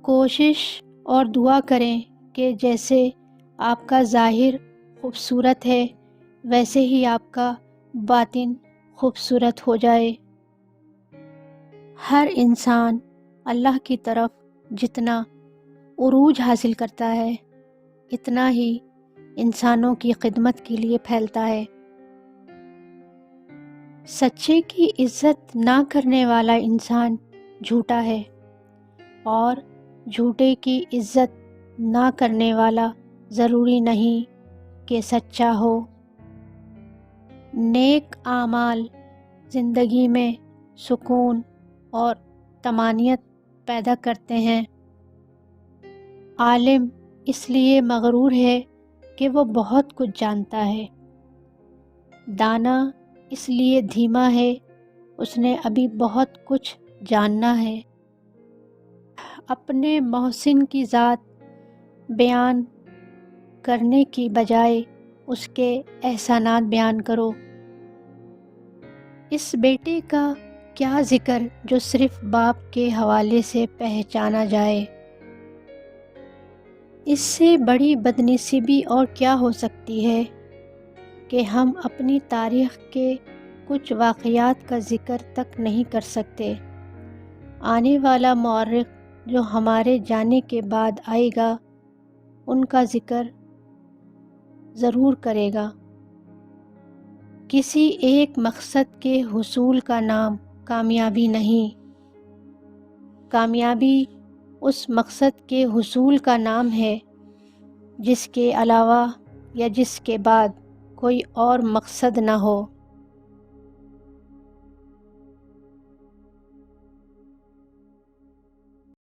کوشش اور دعا کریں کہ جیسے آپ کا ظاہر خوبصورت ہے ویسے ہی آپ کا باطن خوبصورت ہو جائے۔ ہر انسان اللہ کی طرف جتنا عروج حاصل کرتا ہے اتنا ہی انسانوں کی خدمت کے لیے پھیلتا ہے۔ سچے کی عزت نہ کرنے والا انسان جھوٹا ہے، اور جھوٹے کی عزت نہ کرنے والا ضروری نہیں کہ سچا ہو۔ نیک اعمال زندگی میں سکون اور طمانینت پیدا کرتے ہیں۔ عالم اس لیے مغرور ہے کہ وہ بہت کچھ جانتا ہے، دانا اس لیے دھیما ہے اس نے ابھی بہت کچھ جاننا ہے۔ اپنے محسن کی ذات بیان کرنے کی بجائے اس کے احسانات بیان کرو۔ اس بیٹے کا کیا ذکر جو صرف باپ کے حوالے سے پہچانا جائے؟ اس سے بڑی بدنصیبی اور کیا ہو سکتی ہے کہ ہم اپنی تاریخ کے کچھ واقعات کا ذکر تک نہیں کر سکتے۔ آنے والا مورخ جو ہمارے جانے کے بعد آئے گا ان کا ذکر ضرور کرے گا۔ کسی ایک مقصد کے حصول کا نام کامیابی نہیں، کامیابی اس مقصد کے حصول کا نام ہے جس کے علاوہ یا جس کے بعد کوئی اور مقصد نہ ہو۔